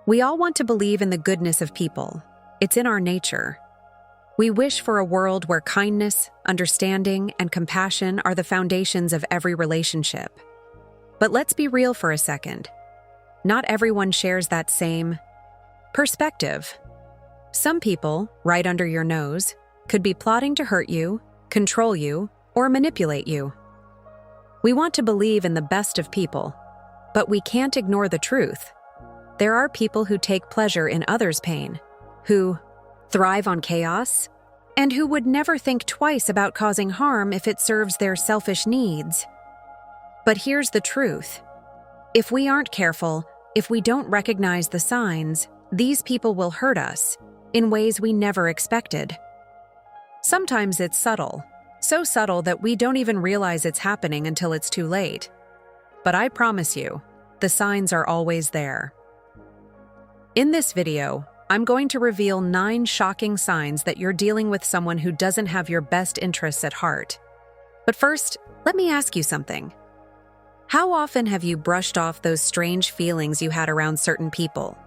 We all want to believe in the goodness of people. It's in our nature. We wish for a world where kindness, understanding, and compassion are the foundations of every relationship. But let's be real for a second. Not everyone shares that same perspective. Some people, right under your nose, could be plotting to hurt you, control you, or manipulate you. We want to believe in the best of people, but we can't ignore the truth. There are people who take pleasure in others' pain, who thrive on chaos, and who would never think twice about causing harm if it serves their selfish needs. But here's the truth. If we aren't careful, if we don't recognize the signs, these people will hurt us in ways we never expected. Sometimes it's subtle, so subtle that we don't even realize it's happening until it's too late. But I promise you, the signs are always there. In this video, I'm going to reveal 9 shocking signs that you're dealing with someone who doesn't have your best interests at heart. But first, let me ask you something. How often have you brushed off those strange feelings you had around certain people?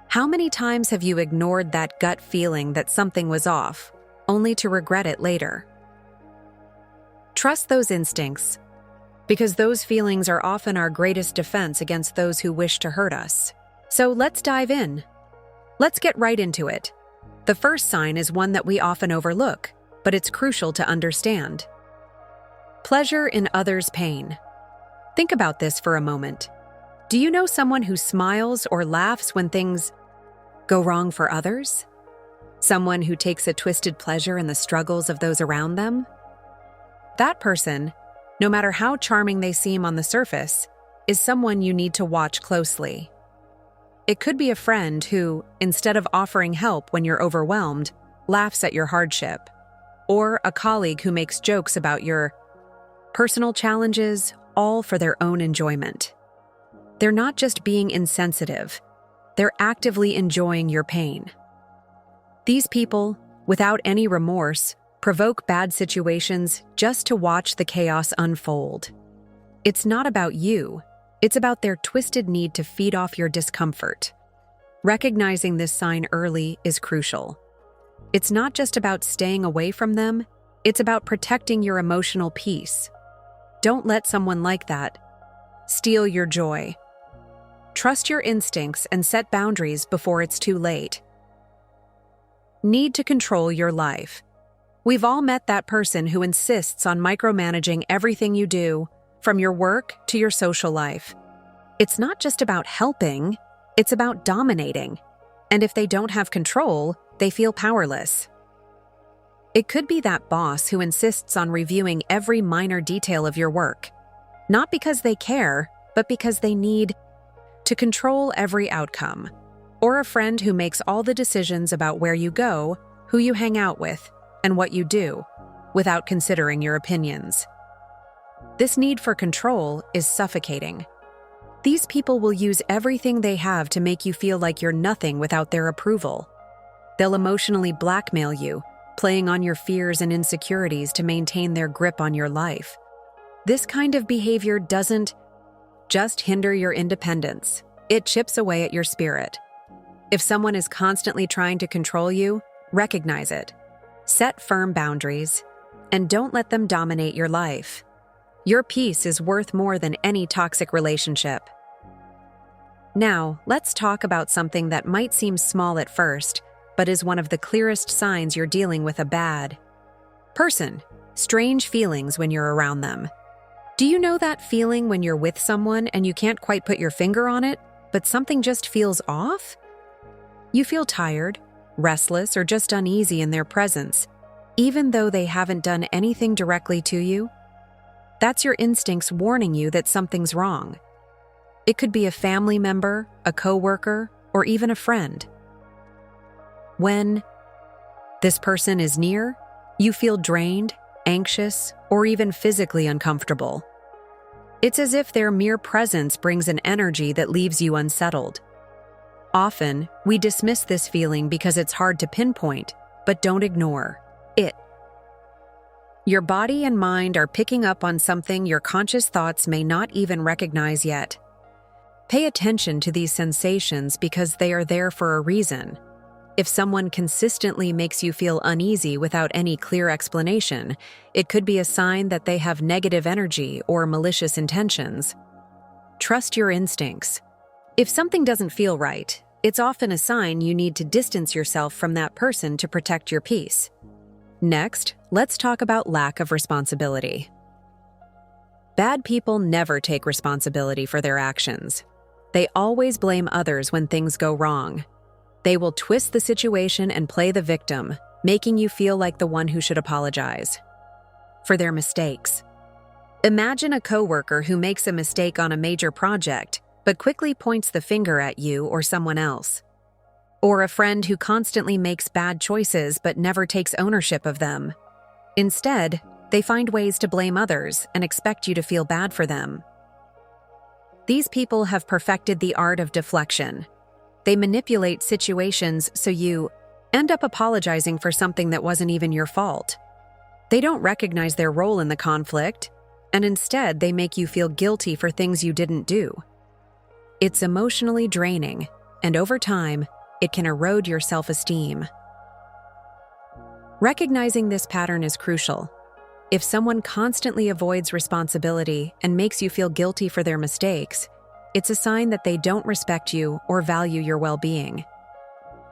How many times have you ignored that gut feeling that something was off, only to regret it later? Trust those instincts, because those feelings are often our greatest defense against those who wish to hurt us. So let's dive in. Let's get right into it. The first sign is one that we often overlook, but it's crucial to understand. Pleasure in others' pain. Think about this for a moment. Do you know someone who smiles or laughs when things go wrong for others? Someone who takes a twisted pleasure in the struggles of those around them? That person, no matter how charming they seem on the surface, is someone you need to watch closely. It could be a friend who, instead of offering help when you're overwhelmed, laughs at your hardship, or a colleague who makes jokes about your personal challenges, all for their own enjoyment. They're not just being insensitive, they're actively enjoying your pain. These people, without any remorse, provoke bad situations just to watch the chaos unfold. It's not about you. It's about their twisted need to feed off your discomfort. Recognizing this sign early is crucial. It's not just about staying away from them, it's about protecting your emotional peace. Don't let someone like that steal your joy. Trust your instincts and set boundaries before it's too late. Need to control your life. We've all met that person who insists on micromanaging everything you do, from your work to your social life. It's not just about helping, it's about dominating. And if they don't have control, they feel powerless. It could be that boss who insists on reviewing every minor detail of your work, not because they care, but because they need to control every outcome. Or a friend who makes all the decisions about where you go, who you hang out with, and what you do, without considering your opinions. This need for control is suffocating. These people will use everything they have to make you feel like you're nothing without their approval. They'll emotionally blackmail you, playing on your fears and insecurities to maintain their grip on your life. This kind of behavior doesn't just hinder your independence, it chips away at your spirit. If someone is constantly trying to control you, recognize it. Set firm boundaries, and don't let them dominate your life. Your peace is worth more than any toxic relationship. Now, let's talk about something that might seem small at first, but is one of the clearest signs you're dealing with a bad person. Strange feelings when you're around them. Do you know that feeling when you're with someone and you can't quite put your finger on it, but something just feels off? You feel tired, restless, or just uneasy in their presence, even though they haven't done anything directly to you? That's your instincts warning you that something's wrong. It could be a family member, a coworker, or even a friend. When this person is near, you feel drained, anxious, or even physically uncomfortable. It's as if their mere presence brings an energy that leaves you unsettled. Often, we dismiss this feeling because it's hard to pinpoint, but don't ignore it. Your body and mind are picking up on something your conscious thoughts may not even recognize yet. Pay attention to these sensations because they are there for a reason. If someone consistently makes you feel uneasy without any clear explanation, it could be a sign that they have negative energy or malicious intentions. Trust your instincts. If something doesn't feel right, it's often a sign you need to distance yourself from that person to protect your peace. Next, let's talk about lack of responsibility. Bad people never take responsibility for their actions. They always blame others when things go wrong. They will twist the situation and play the victim, making you feel like the one who should apologize for their mistakes. Imagine a coworker who makes a mistake on a major project, but quickly points the finger at you or someone else. Or a friend who constantly makes bad choices but never takes ownership of them. Instead, they find ways to blame others and expect you to feel bad for them. These people have perfected the art of deflection. They manipulate situations so you end up apologizing for something that wasn't even your fault. They don't recognize their role in the conflict, and instead they make you feel guilty for things you didn't do. It's emotionally draining, and over time, it can erode your self-esteem. Recognizing this pattern is crucial. If someone constantly avoids responsibility and makes you feel guilty for their mistakes, it's a sign that they don't respect you or value your well-being.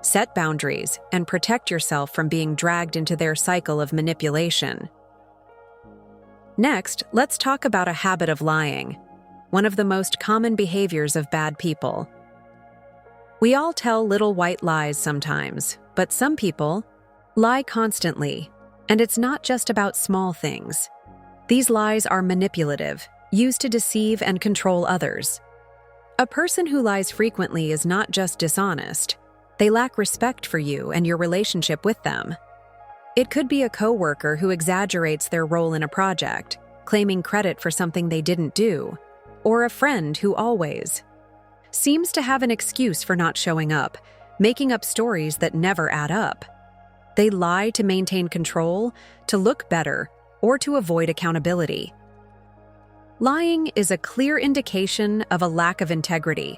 Set boundaries and protect yourself from being dragged into their cycle of manipulation. Next, let's talk about a habit of lying, one of the most common behaviors of bad people. We all tell little white lies sometimes, but some people lie constantly, and it's not just about small things. These lies are manipulative, used to deceive and control others. A person who lies frequently is not just dishonest. They lack respect for you and your relationship with them. It could be a coworker who exaggerates their role in a project, claiming credit for something they didn't do, or a friend who always seems to have an excuse for not showing up, making up stories that never add up. They lie to maintain control, to look better, or to avoid accountability. Lying is a clear indication of a lack of integrity.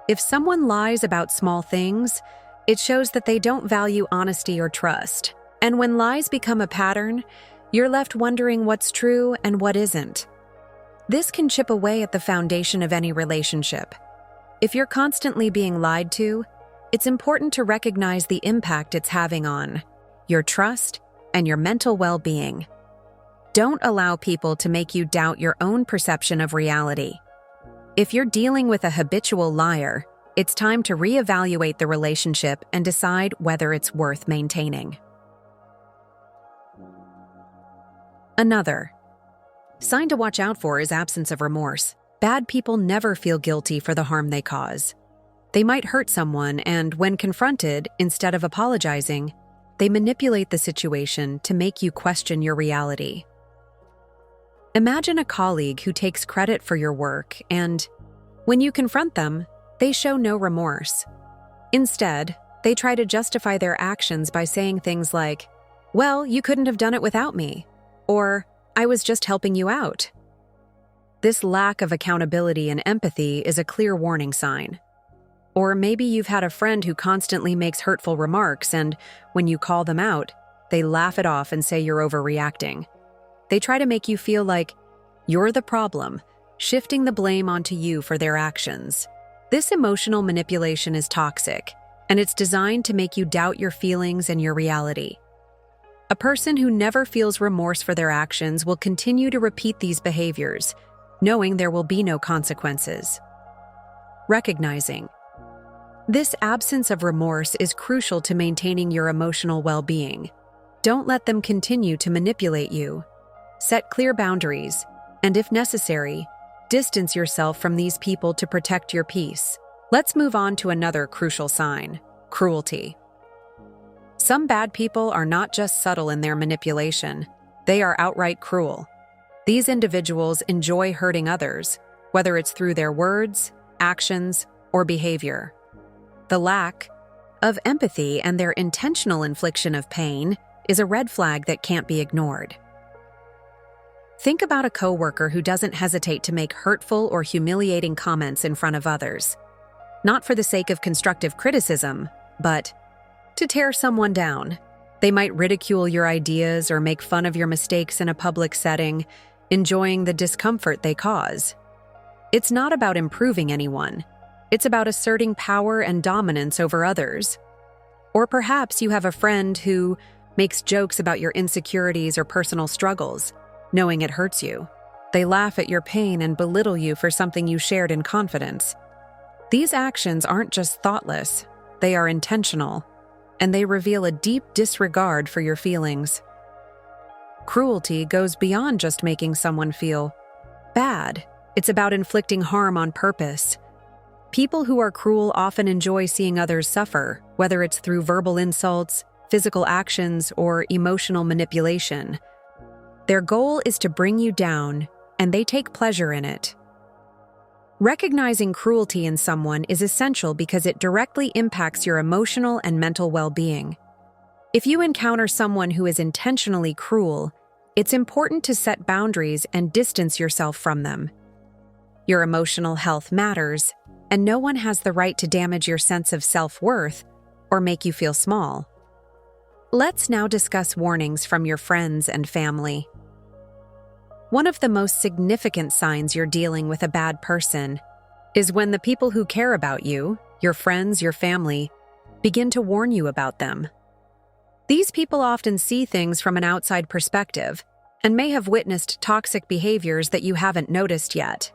If someone lies about small things, it shows that they don't value honesty or trust. And when lies become a pattern, you're left wondering what's true and what isn't. This can chip away at the foundation of any relationship. If you're constantly being lied to, it's important to recognize the impact it's having on your trust and your mental well-being. Don't allow people to make you doubt your own perception of reality. If you're dealing with a habitual liar, it's time to reevaluate the relationship and decide whether it's worth maintaining. Another sign to watch out for is absence of remorse. Bad people never feel guilty for the harm they cause. They might hurt someone, and when confronted, instead of apologizing, they manipulate the situation to make you question your reality. Imagine a colleague who takes credit for your work, and when you confront them, they show no remorse. Instead, they try to justify their actions by saying things like, "Well, you couldn't have done it without me," or "I was just helping you out." This lack of accountability and empathy is a clear warning sign. Or maybe you've had a friend who constantly makes hurtful remarks, and when you call them out, they laugh it off and say you're overreacting. They try to make you feel like you're the problem, shifting the blame onto you for their actions. This emotional manipulation is toxic, and it's designed to make you doubt your feelings and your reality. A person who never feels remorse for their actions will continue to repeat these behaviors, knowing there will be no consequences. Recognizing this absence of remorse is crucial to maintaining your emotional well-being. Don't let them continue to manipulate you. Set clear boundaries, and if necessary, distance yourself from these people to protect your peace. Let's move on to another crucial sign: cruelty. Some bad people are not just subtle in their manipulation, they are outright cruel. These individuals enjoy hurting others, whether it's through their words, actions, or behavior. The lack of empathy and their intentional infliction of pain is a red flag that can't be ignored. Think about a coworker who doesn't hesitate to make hurtful or humiliating comments in front of others. Not for the sake of constructive criticism, but to tear someone down. They might ridicule your ideas or make fun of your mistakes in a public setting, enjoying the discomfort they cause. It's not about improving anyone. It's about asserting power and dominance over others. Or perhaps you have a friend who makes jokes about your insecurities or personal struggles, knowing it hurts you. They laugh at your pain and belittle you for something you shared in confidence. These actions aren't just thoughtless, they are intentional, and they reveal a deep disregard for your feelings. Cruelty goes beyond just making someone feel bad. It's about inflicting harm on purpose. People who are cruel often enjoy seeing others suffer, whether it's through verbal insults, physical actions, or emotional manipulation. Their goal is to bring you down, and they take pleasure in it. Recognizing cruelty in someone is essential because it directly impacts your emotional and mental well-being. If you encounter someone who is intentionally cruel, it's important to set boundaries and distance yourself from them. Your emotional health matters, and no one has the right to damage your sense of self-worth or make you feel small. Let's now discuss warnings from your friends and family. One of the most significant signs you're dealing with a bad person is when the people who care about you, your friends, your family, begin to warn you about them. These people often see things from an outside perspective and may have witnessed toxic behaviors that you haven't noticed yet.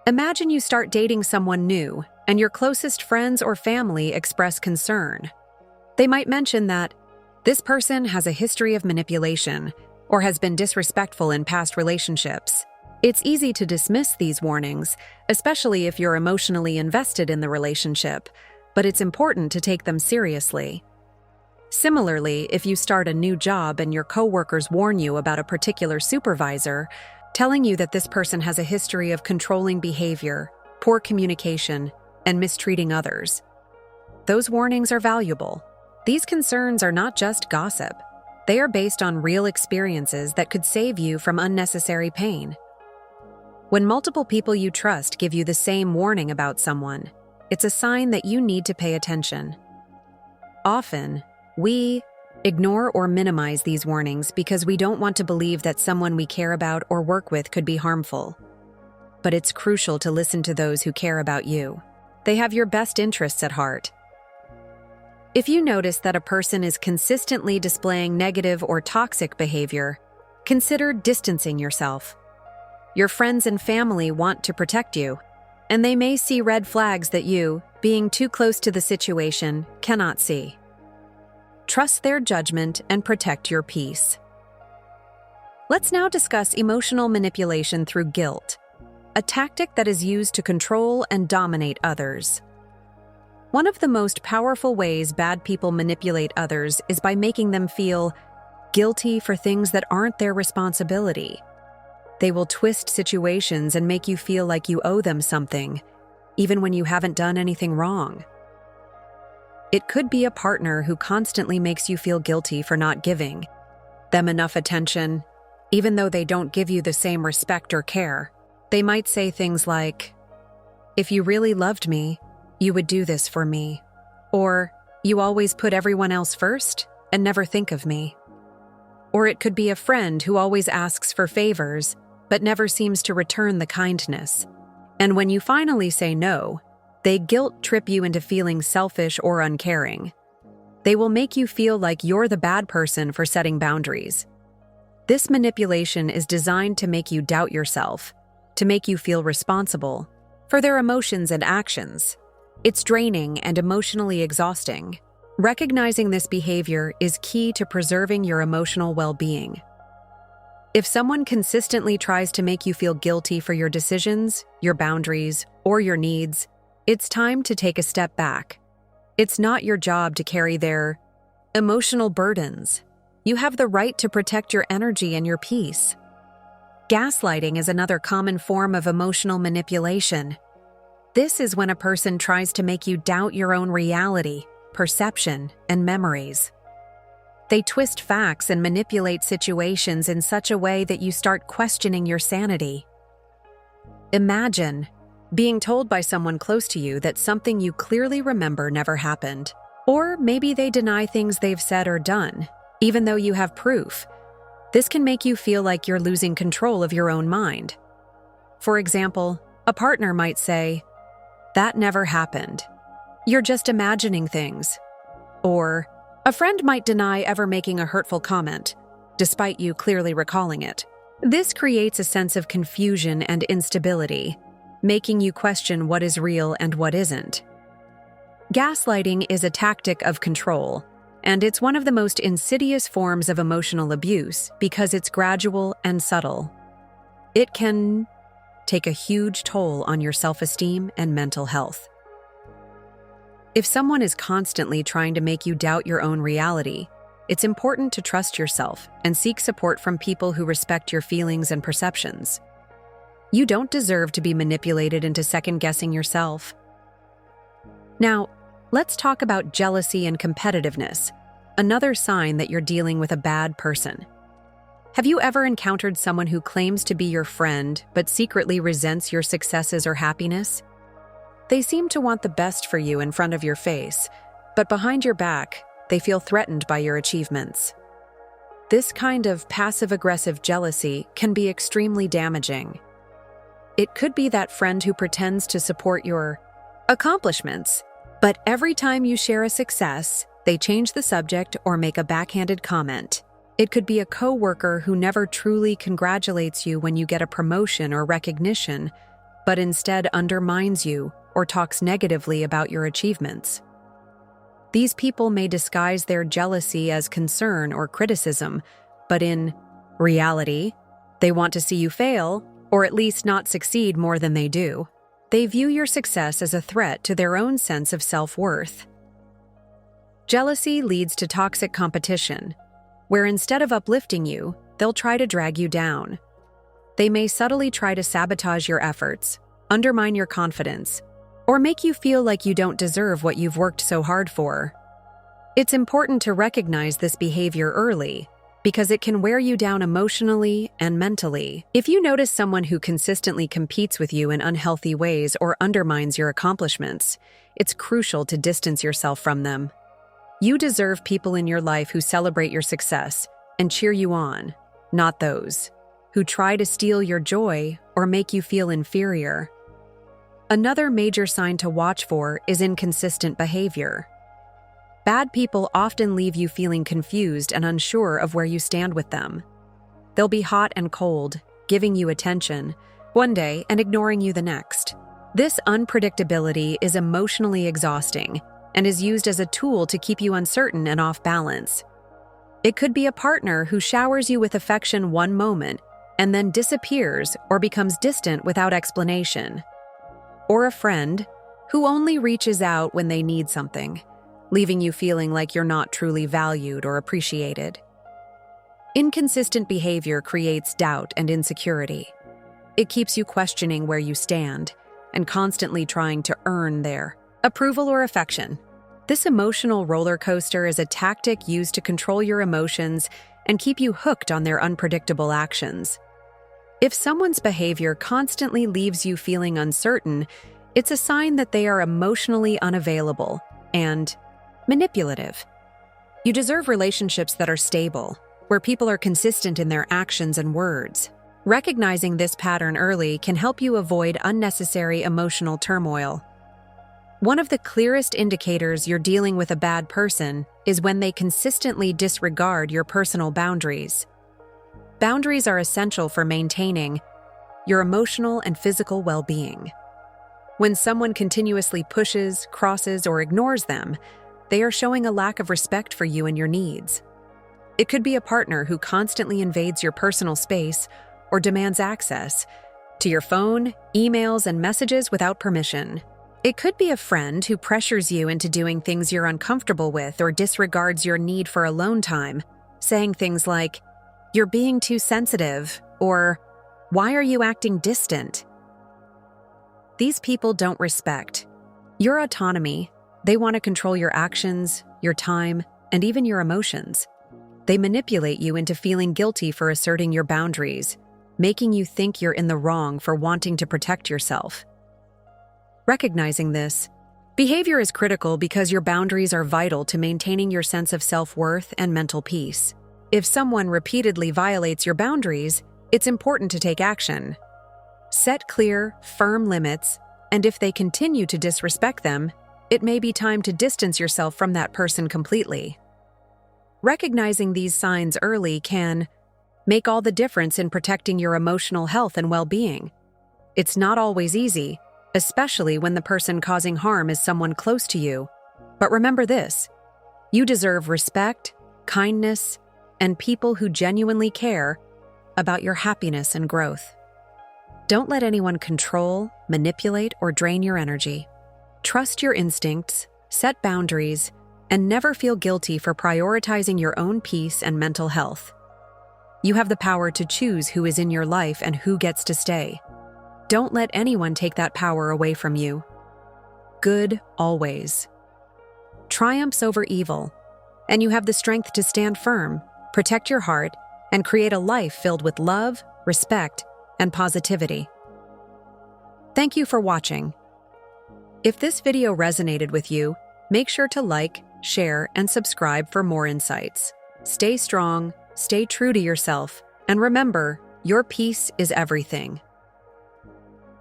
Imagine you start dating someone new and your closest friends or family express concern. They might mention that this person has a history of manipulation or has been disrespectful in past relationships. It's easy to dismiss these warnings, especially if you're emotionally invested in the relationship, but it's important to take them seriously. Similarly, if you start a new job and your coworkers warn you about a particular supervisor, telling you that this person has a history of controlling behavior, poor communication, and mistreating others. Those warnings are valuable. These concerns are not just gossip. They are based on real experiences that could save you from unnecessary pain. When multiple people you trust give you the same warning about someone, it's a sign that you need to pay attention. Often, we ignore or minimize these warnings because we don't want to believe that someone we care about or work with could be harmful. But it's crucial to listen to those who care about you. They have your best interests at heart. If you notice that a person is consistently displaying negative or toxic behavior, consider distancing yourself. Your friends and family want to protect you, and they may see red flags that you, being too close to the situation, cannot see. Trust their judgment and protect your peace. Let's now discuss emotional manipulation through guilt, a tactic that is used to control and dominate others. One of the most powerful ways bad people manipulate others is by making them feel guilty for things that aren't their responsibility. They will twist situations and make you feel like you owe them something, even when you haven't done anything wrong. It could be a partner who constantly makes you feel guilty for not giving them enough attention, even though they don't give you the same respect or care. They might say things like, "If you really loved me, you would do this for me," or "You always put everyone else first and never think of me." Or it could be a friend who always asks for favors but never seems to return the kindness. And when you finally say no, they guilt trip you into feeling selfish or uncaring. They will make you feel like you're the bad person for setting boundaries. This manipulation is designed to make you doubt yourself, to make you feel responsible for their emotions and actions. It's draining and emotionally exhausting. Recognizing this behavior is key to preserving your emotional well-being. If someone consistently tries to make you feel guilty for your decisions, your boundaries, or your needs, it's time to take a step back. It's not your job to carry their emotional burdens. You have the right to protect your energy and your peace. Gaslighting is another common form of emotional manipulation. This is when a person tries to make you doubt your own reality, perception, and memories. They twist facts and manipulate situations in such a way that you start questioning your sanity. Imagine being told by someone close to you that something you clearly remember never happened. Or maybe they deny things they've said or done, even though you have proof. This can make you feel like you're losing control of your own mind. For example, a partner might say, "That never happened. You're just imagining things." Or a friend might deny ever making a hurtful comment, despite you clearly recalling it. This creates a sense of confusion and instability, making you question what is real and what isn't. Gaslighting is a tactic of control, and it's one of the most insidious forms of emotional abuse because it's gradual and subtle. It can take a huge toll on your self-esteem and mental health. If someone is constantly trying to make you doubt your own reality, it's important to trust yourself and seek support from people who respect your feelings and perceptions. You don't deserve to be manipulated into second-guessing yourself. Now, let's talk about jealousy and competitiveness, another sign that you're dealing with a bad person. Have you ever encountered someone who claims to be your friend but secretly resents your successes or happiness? They seem to want the best for you in front of your face, but behind your back, they feel threatened by your achievements. This kind of passive-aggressive jealousy can be extremely damaging. It could be that friend who pretends to support your accomplishments, but every time you share a success, they change the subject or make a backhanded comment. It could be a coworker who never truly congratulates you when you get a promotion or recognition, but instead undermines you or talks negatively about your achievements. These people may disguise their jealousy as concern or criticism, but in reality, they want to see you fail, or at least not succeed more than they do. They view your success as a threat to their own sense of self-worth. Jealousy leads to toxic competition, where instead of uplifting you, they'll try to drag you down. They may subtly try to sabotage your efforts, undermine your confidence, or make you feel like you don't deserve what you've worked so hard for. It's important to recognize this behavior early, because it can wear you down emotionally and mentally. If you notice someone who consistently competes with you in unhealthy ways or undermines your accomplishments, it's crucial to distance yourself from them. You deserve people in your life who celebrate your success and cheer you on, not those who try to steal your joy or make you feel inferior. Another major sign to watch for is inconsistent behavior. Bad people often leave you feeling confused and unsure of where you stand with them. They'll be hot and cold, giving you attention one day and ignoring you the next. This unpredictability is emotionally exhausting and is used as a tool to keep you uncertain and off balance. It could be a partner who showers you with affection one moment and then disappears or becomes distant without explanation. Or a friend who only reaches out when they need something, leaving you feeling like you're not truly valued or appreciated. Inconsistent behavior creates doubt and insecurity. It keeps you questioning where you stand and constantly trying to earn their approval or affection. This emotional roller coaster is a tactic used to control your emotions and keep you hooked on their unpredictable actions. If someone's behavior constantly leaves you feeling uncertain, it's a sign that they are emotionally unavailable and manipulative. You deserve relationships that are stable, where people are consistent in their actions and words. Recognizing this pattern early can help you avoid unnecessary emotional turmoil. One of the clearest indicators you're dealing with a bad person is when they consistently disregard your personal boundaries. Boundaries are essential for maintaining your emotional and physical well-being. When someone continuously pushes, crosses, or ignores them, they are showing a lack of respect for you and your needs. It could be a partner who constantly invades your personal space or demands access to your phone, emails, and messages without permission. It could be a friend who pressures you into doing things you're uncomfortable with or disregards your need for alone time, saying things like, "You're being too sensitive," or "Why are you acting distant?" These people don't respect your autonomy. They want to control your actions, your time, and even your emotions. They manipulate you into feeling guilty for asserting your boundaries, making you think you're in the wrong for wanting to protect yourself. Recognizing this, behavior is critical because your boundaries are vital to maintaining your sense of self-worth and mental peace. If someone repeatedly violates your boundaries, it's important to take action. Set clear, firm limits, and if they continue to disrespect them, it may be time to distance yourself from that person completely. Recognizing these signs early can make all the difference in protecting your emotional health and well-being. It's not always easy, especially when the person causing harm is someone close to you. But remember this: you deserve respect, kindness, and people who genuinely care about your happiness and growth. Don't let anyone control, manipulate, or drain your energy. Trust your instincts, set boundaries, and never feel guilty for prioritizing your own peace and mental health. You have the power to choose who is in your life and who gets to stay. Don't let anyone take that power away from you. Good always triumphs over evil, and you have the strength to stand firm, protect your heart, and create a life filled with love, respect, and positivity. Thank you for watching. If this video resonated with you, make sure to like, share, and subscribe for more insights. Stay strong, stay true to yourself, and remember, your peace is everything.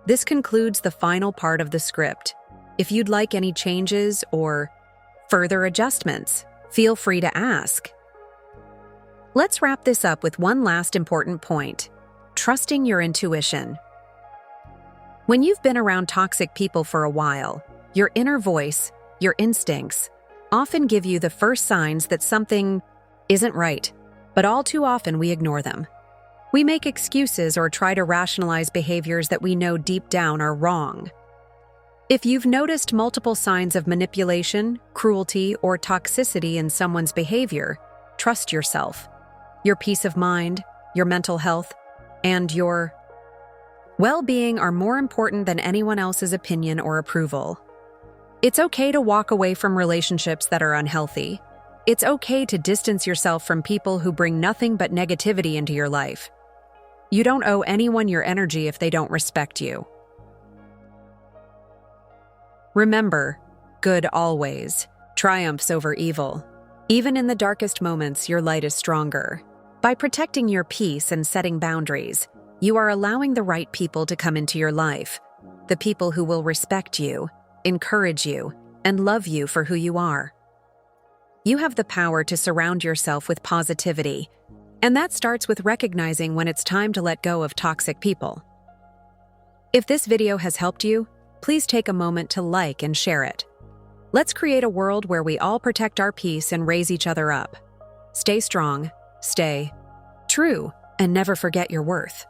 This concludes the final part of the script. If you'd like any changes or further adjustments, feel free to ask. Let's wrap this up with one last important point: trusting your intuition. When you've been around toxic people for a while, your inner voice, your instincts, often give you the first signs that something isn't right, but all too often we ignore them. We make excuses or try to rationalize behaviors that we know deep down are wrong. If you've noticed multiple signs of manipulation, cruelty, or toxicity in someone's behavior, trust yourself. Your peace of mind, your mental health, and your well-being are more important than anyone else's opinion or approval. It's okay to walk away from relationships that are unhealthy. It's okay to distance yourself from people who bring nothing but negativity into your life. You don't owe anyone your energy if they don't respect you. Remember, good always triumphs over evil. Even in the darkest moments, your light is stronger. By protecting your peace and setting boundaries, you are allowing the right people to come into your life, the people who will respect you, encourage you, and love you for who you are. You have the power to surround yourself with positivity, and that starts with recognizing when it's time to let go of toxic people. If this video has helped you, please take a moment to like and share it. Let's create a world where we all protect our peace and raise each other up. Stay strong, stay true, and never forget your worth.